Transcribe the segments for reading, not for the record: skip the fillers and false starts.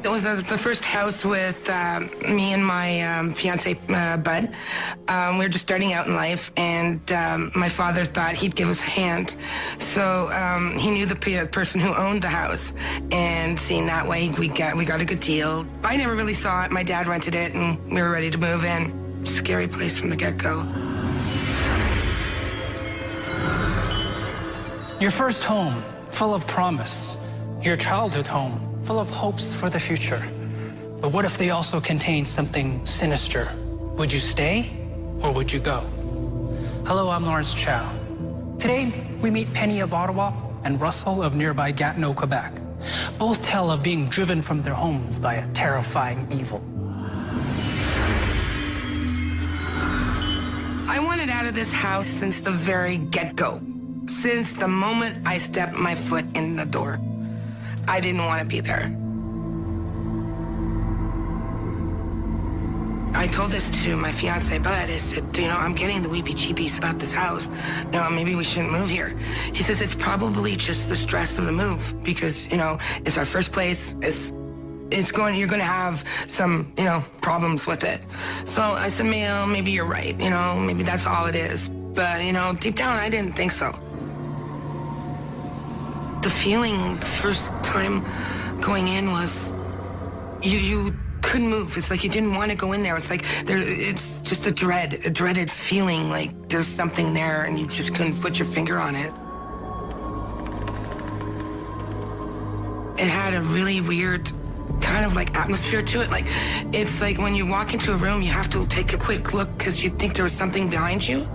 It was the first house with me and my fiance, Bud. We were just starting out in life, and my father thought he'd give us a hand. So he knew the person who owned the house, and seeing that way, we got a good deal. I never really saw it. My dad rented it, and we were ready to move in. Scary place from the get-go. Your first home, full of promise. Your childhood home, full of hopes for the future. But what if they also contain something sinister? Would you stay or would you go? Hello, I'm Lawrence Chow. Today, we meet Penny of Ottawa and Rassool of nearby Gatineau, Quebec. Both tell of being driven from their homes by a terrifying evil. I wanted out of this house since the very get-go. Since the moment I stepped my foot in the door. I didn't want to be there. I told this to my fiance, Bud. I said, I'm getting the weepy-cheepies about this house. Maybe we shouldn't move here. He says, it's probably just the stress of the move because, it's our first place. You're going to have some, problems with it. So I said, maybe you're right. Maybe that's all it is. But, deep down, I didn't think so. The feeling the first time going in was you couldn't move. It's like you didn't want to go in there. It's like it's just a dreaded feeling like there's something there and you just couldn't put your finger on it. It had a really weird kind of like atmosphere to it. It's like when you walk into a room, you have to take a quick look because you think there was something behind you.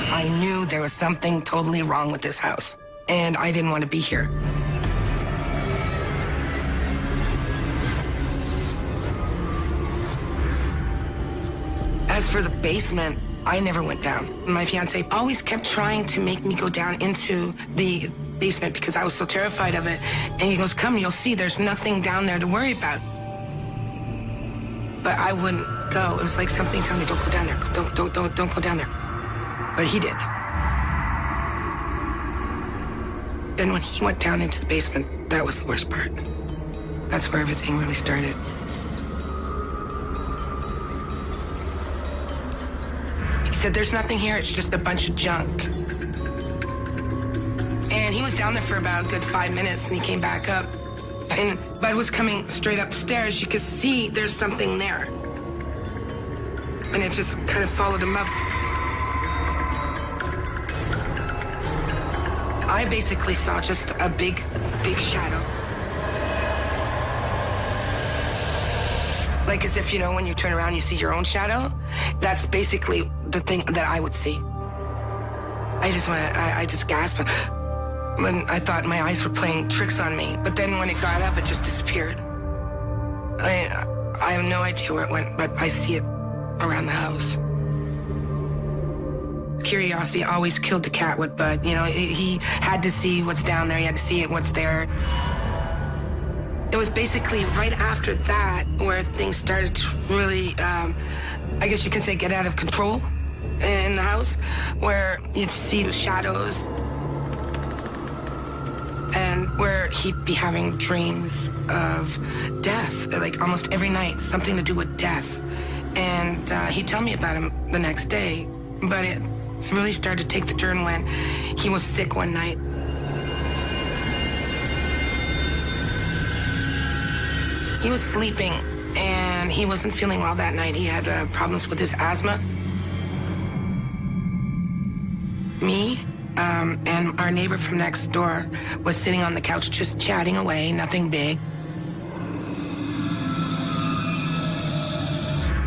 I knew there was something totally wrong with this house, and I didn't want to be here. As for the basement, I never went down. My fiance always kept trying to make me go down into the basement because I was so terrified of it. And he goes, come, you'll see, there's nothing down there to worry about. But I wouldn't go. It was like something telling me, don't go down there. Don't go down there. But he did. Then when he went down into the basement, that was the worst part. That's where everything really started. He said, there's nothing here, it's just a bunch of junk. And he was down there for about a good 5 minutes, and he came back up. And Bud was coming straight upstairs. You could see there's something there. And it just kind of followed him up. I basically saw just a big shadow. Like as if, when you turn around, you see your own shadow. That's basically the thing that I would see. I just gasped when I thought my eyes were playing tricks on me. But then when it got up, it just disappeared. I have no idea where it went, but I see it around the house. Curiosity always killed the cat with Bud. He had to see what's down there. He had to see what's there. It was basically right after that where things started to really, I guess you can say, get out of control in the house, where you'd see the shadows and where he'd be having dreams of death, like almost every night, something to do with death. And he'd tell me about him the next day, but it really started to take the turn when he was sick one night. He was sleeping, and he wasn't feeling well that night. He had problems with his asthma. Me and our neighbor from next door was sitting on the couch just chatting away, nothing big.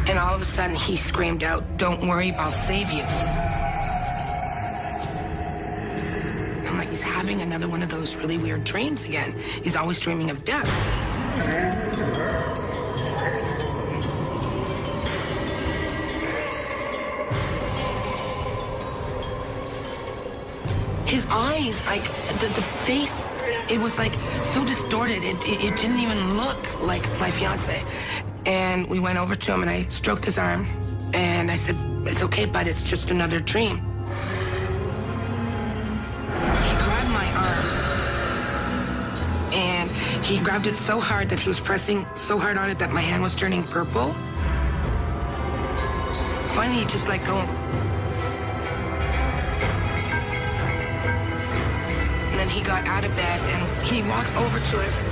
And all of a sudden, he screamed out, "Don't worry, I'll save you." I'm like, he's having another one of those really weird dreams again. He's always dreaming of death. His eyes, like, the face, it was like so distorted. It didn't even look like my fiance. And we went over to him and I stroked his arm and I said, "It's okay, bud, it's just another dream." He grabbed my arm and He grabbed it so hard that he was pressing so hard on it that my hand was turning purple. Finally, he just let go. And then he got out of bed and he walks over to us.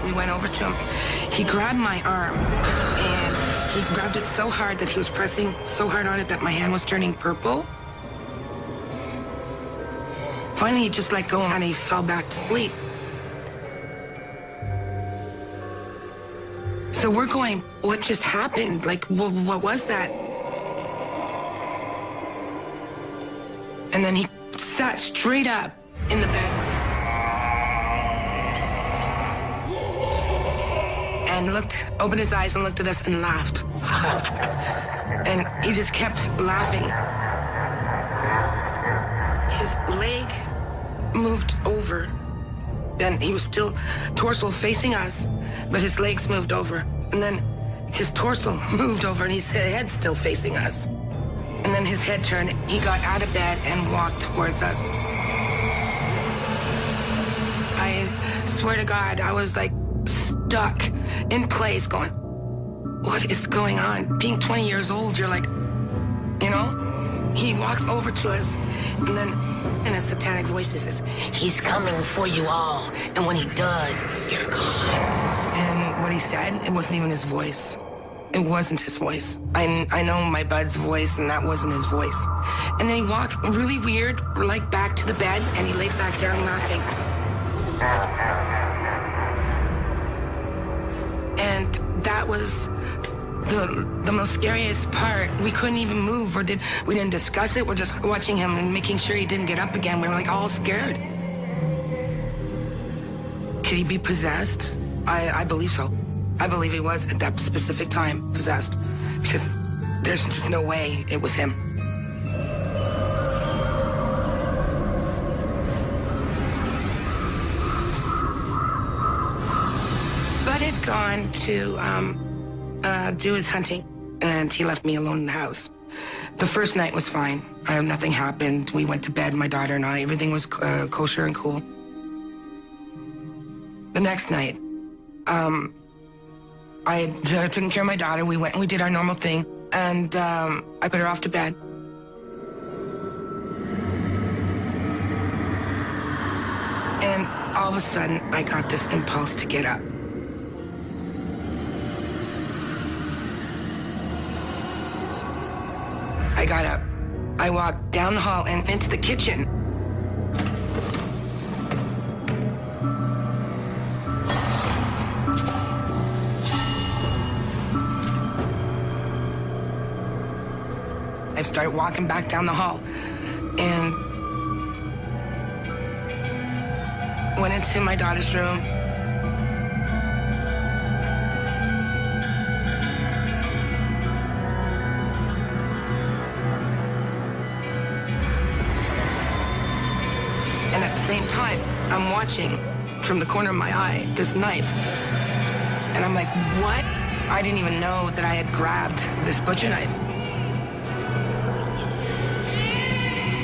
We went over to him. He grabbed my arm, and he grabbed it so hard that he was pressing so hard on it that my hand was turning purple. Finally, he just let go, and he fell back to sleep. So we're going, what just happened? Like, what was that? And then he sat straight up in the bed. And opened his eyes and looked at us and laughed. And he just kept laughing. His leg moved over. Then he was still torso facing us, but his legs moved over. And then his torso moved over and his head still facing us. And then his head turned. He got out of bed and walked towards us. I swear to God, I was like stuck in place going, what is going on? Being 20 years old, you're like, you know? He walks over to us, and then in a satanic voice he says, he's coming for you all, and when he does, you're gone. And what he said, it wasn't even his voice. It wasn't his voice. I know my bud's voice, and that wasn't his voice. And then he walked really weird, like back to the bed, and he laid back down laughing. And that was the most scariest part. We couldn't even move we didn't discuss it. We're just watching him and making sure he didn't get up again. We were like all scared. Could he be possessed? I believe so. I believe he was at that specific time possessed, because there's just no way it was him. Bud had gone to do his hunting, and he left me alone in the house. The first night was fine. Nothing happened. We went to bed, my daughter and I. Everything was kosher and cool. The next night, I had taken care of my daughter. We went and we did our normal thing, and I put her off to bed. And all of a sudden, I got this impulse to get up. I got up. I walked down the hall and into the kitchen. I started walking back down the hall and went into my daughter's room. And at the same time, I'm watching from the corner of my eye this knife. And I'm like, what? I didn't even know that I had grabbed this butcher knife.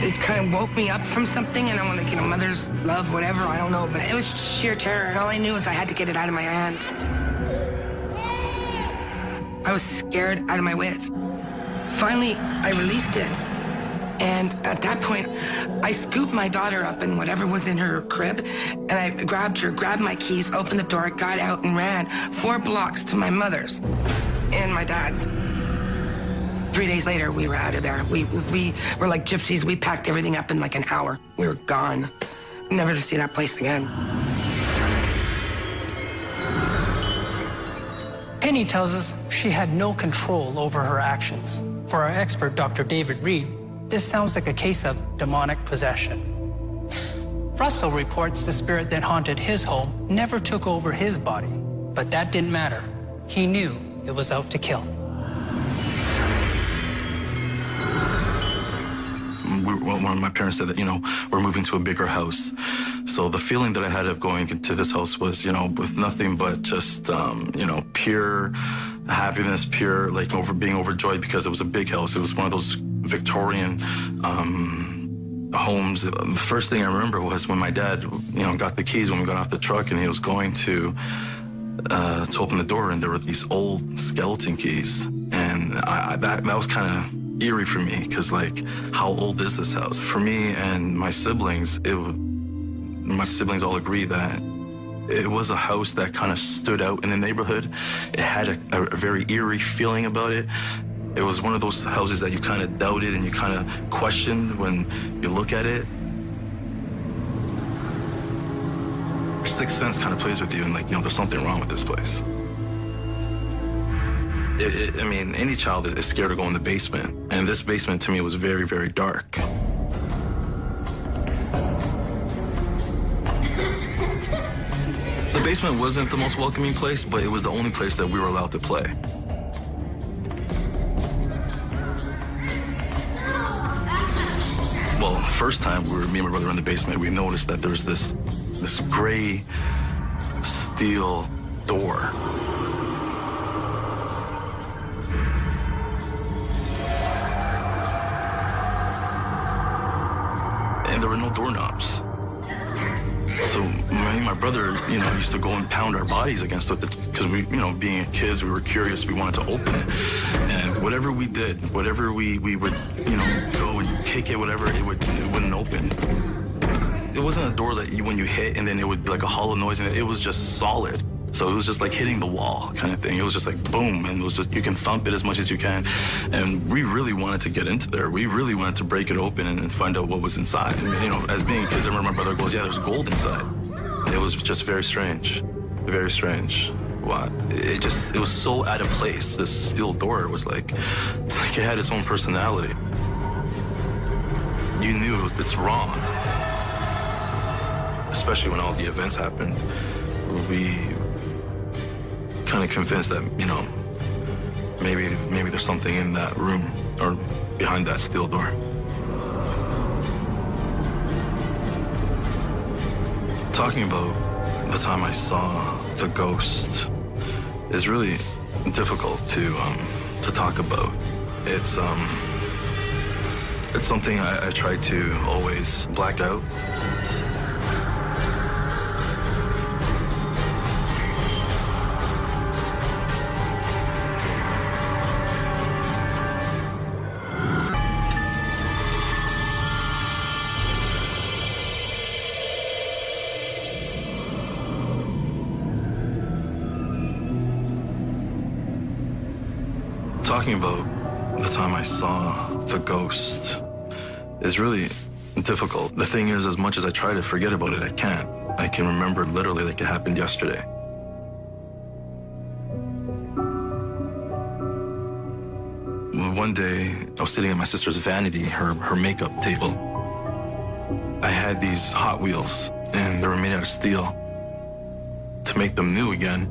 It kind of woke me up from something, and I want to, mother's love, whatever, I don't know, but it was sheer terror, and all I knew is I had to get it out of my hand. I was scared out of my wits. Finally, I released it, and at that point, I scooped my daughter up in whatever was in her crib, and I grabbed her, grabbed my keys, opened the door, got out, and ran 4 blocks to my mother's and my dad's. 3 days later, we were out of there. We were like gypsies. We packed everything up in like an hour. We were gone. Never to see that place again. Penny tells us she had no control over her actions. For our expert, Dr. David Reed, this sounds like a case of demonic possession. Rassool reports the spirit that haunted his home never took over his body, but that didn't matter. He knew it was out to kill. when my parents said that, we're moving to a bigger house. So the feeling that I had of going into this house was, with nothing but just, pure happiness, pure, being overjoyed because it was a big house. It was one of those Victorian homes. The first thing I remember was when my dad, got the keys when we got off the truck, and he was going to open the door, and there were these old skeleton keys. And that was kind of eerie for me, because how old is this house? For me and my siblings, my siblings all agree that it was a house that kind of stood out in the neighborhood. It had a very eerie feeling about it. It was one of those houses that you kind of doubted and you kind of questioned when you look at it. Your sixth sense kind of plays with you, and there's something wrong with this place. Any child is scared to go in the basement, and this basement to me was very, very dark. The basement wasn't the most welcoming place, but it was the only place that we were allowed to play. Well, the first time me and my brother were in the basement, we noticed that there was this gray steel door. And there were no doorknobs. So me and my brother, used to go and pound our bodies against it because we, being kids, we were curious. We wanted to open it. And whatever we did, whatever we would, go and kick it, whatever, it wouldn't open. It wasn't a door that when you hit and then it would be like a hollow noise, and it was just solid. So it was just like hitting the wall kind of thing. It was just like boom, and it was just, you can thump it as much as you can. And we really wanted to get into there. We really wanted to break it open and find out what was inside. And, as being kids, I remember my brother goes, yeah, there's gold inside. It was just very strange, very strange. Wow. It was so out of place. This steel door was it's like it had its own personality. You knew it's wrong. Especially when all the events happened. We kind of convinced that, maybe there's something in that room or behind that steel door. Talking about the time I saw the ghost is really difficult to talk about. It's something I try to always black out. Talking about the time I saw the ghost is really difficult. The thing is, as much as I try to forget about it, I can't. I can remember literally like it happened yesterday. One day, I was sitting at my sister's vanity, her makeup table. I had these Hot Wheels, and they were made out of steel. To make them new again,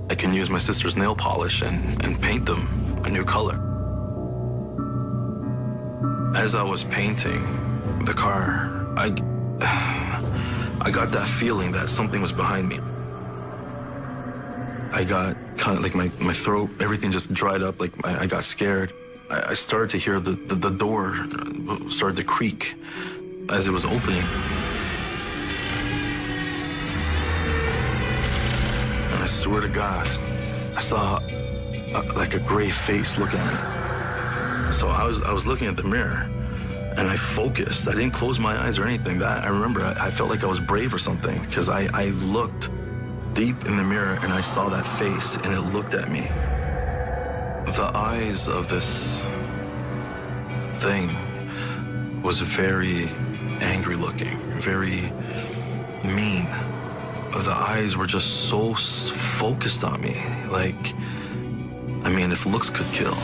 I can use my sister's nail polish and paint them a new color. As I was painting the car, I got that feeling that something was behind me. I got kind of like my throat, everything just dried up, like I got scared. I started to hear the door started to creak as it was opening. And I swear to God, I saw like a gray face look at me. So I was looking at the mirror, and I focused. I didn't close my eyes or anything. That I remember, I felt like I was brave or something, because I looked deep in the mirror and I saw that face, and it looked at me. The eyes of this thing was very angry looking, very mean. The eyes were just so focused on me. Like, I mean, if looks could kill,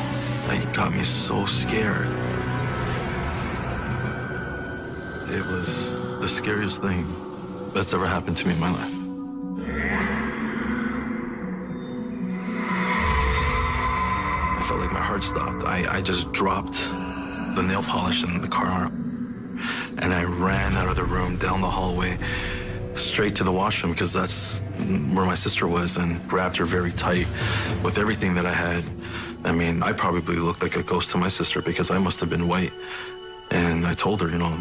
it got me so scared. It was the scariest thing that's ever happened to me in my life. I felt like my heart stopped. I just dropped the nail polish in the car. And I ran out of the room, down the hallway, straight to the washroom, because that's where my sister was, and grabbed her very tight with everything that I had. I mean, I probably looked like a ghost to my sister because I must have been white. And I told her, you know,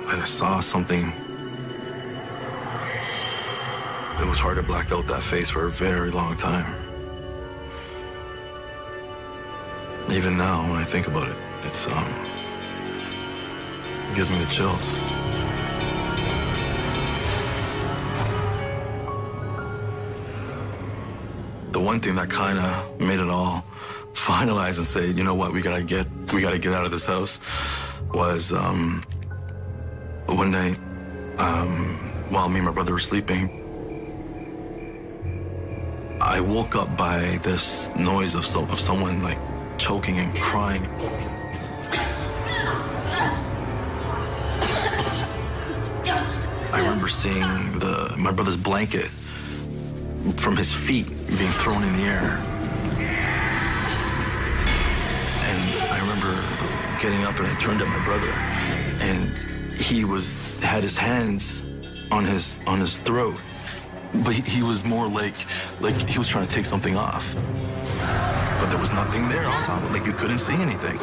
I saw something. It was hard to black out that face for a very long time. Even now, when I think about it, it gives me the chills. The one thing that kind of made it all finalize and say, you know what, we gotta get out of this house, was one night while me and my brother were sleeping, I woke up by this noise of someone like choking and crying. I remember seeing my brother's blanket from his feet being thrown in the air. And I remember getting up and I turned at my brother, and he had his hands on his throat, but he was more like he was trying to take something off. But there was nothing there on top of it, like you couldn't see anything.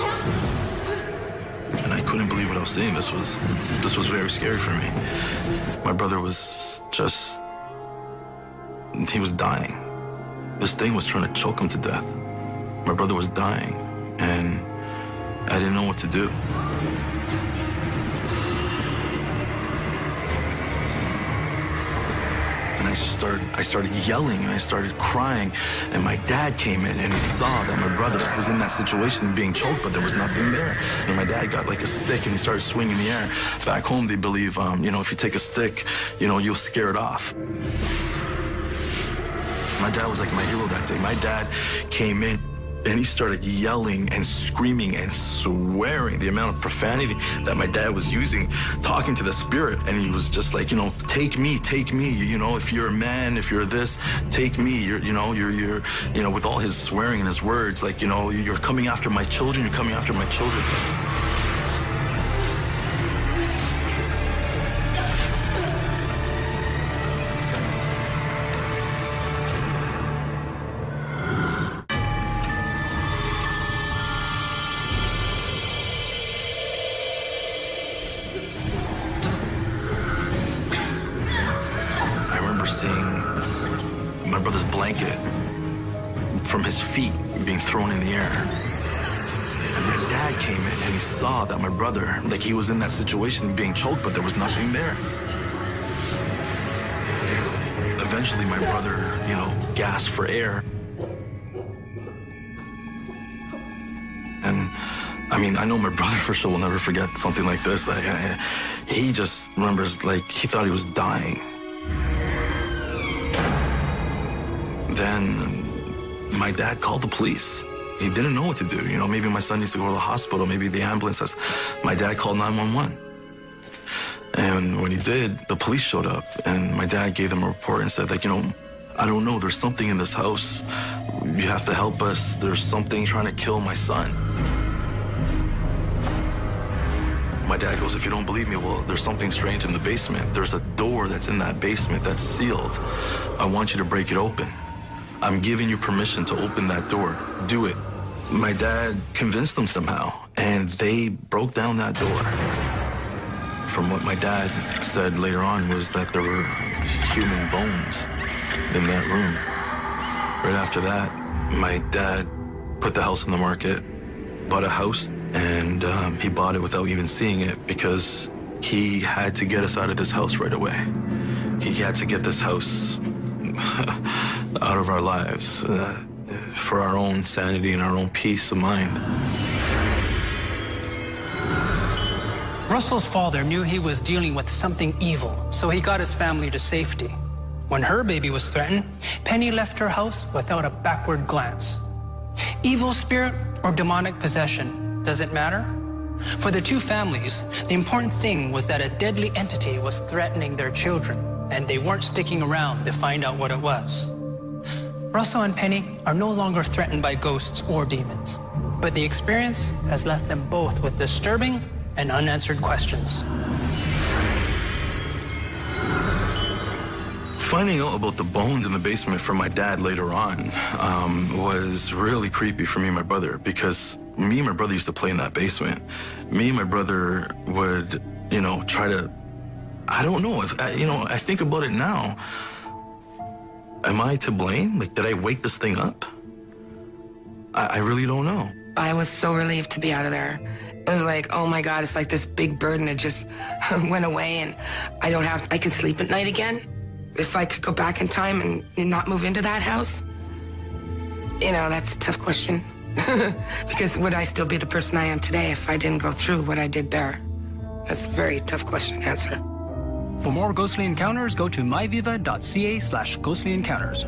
And I couldn't believe what I was seeing. This was very scary for me. My brother was just, he was dying. This thing was trying to choke him to death. My brother was dying, and I didn't know what to do. And I started yelling, and I started crying, and my dad came in, and he saw that my brother was in that situation being choked, but there was nothing there. And my dad got like a stick, and he started swinging in the air. Back home, they believe, you know, if you take a stick, you know, you'll scare it off. My dad was like my hero that day. My dad came in, and he started yelling and screaming and swearing, the amount of profanity that my dad was using, talking to the spirit. And he was just like, you know, take me, you know, if you're a man, if you're this, take me, you're with all his swearing and his words, like, you know, you're coming after my children, you're coming after my children. Seeing my brother's blanket from his feet being thrown in the air. And my dad came in, and he saw that my brother, like he was in that situation being choked, but there was nothing there. Eventually my brother, you know, gasped for air. And I mean, I know my brother for sure will never forget something like this. He just remembers, like, he thought he was dying. Then my dad called the police. He didn't know what to do. You know, maybe my son needs to go to the hospital, maybe the ambulance has. My dad called 911. And when he did, the police showed up, and my dad gave them a report and said, like, you know, I don't know, there's something in this house. You have to help us. There's something trying to kill my son. My dad goes, if you don't believe me, well, there's something strange in the basement. There's a door that's in that basement that's sealed. I want you to break it open. I'm giving you permission to open that door. Do it. My dad convinced them somehow, and they broke down that door. From what my dad said later on was that there were human bones in that room. Right after that, my dad put the house on the market, bought a house, and he bought it without even seeing it because he had to get us out of this house right away. He had to get this house out of our lives for our own sanity and our own peace of mind. Rassool's father knew he was dealing with something evil, so he got his family to safety. When her baby was threatened, Penny left her house without a backward glance. Evil spirit or demonic possession, does it matter? For the two families, the important thing was that a deadly entity was threatening their children, and they weren't sticking around to find out what it was. Rassool and Penny are no longer threatened by ghosts or demons, but the experience has left them both with disturbing and unanswered questions. Finding out about the bones in the basement from my dad later on was really creepy for me and my brother, because me and my brother used to play in that basement. Me and my brother would, try to, I don't know, I think about it now. Am I to blame? Like, did I wake this thing up? I really don't know. I was so relieved to be out of there. It was like, oh my God, it's like this big burden that just went away, and I can sleep at night again. If I could go back in time and not move into that house, that's a tough question. Because would I still be the person I am today if I didn't go through what I did there? That's a very tough question to answer. For more ghostly encounters, go to myviva.ca/ghostly encounters.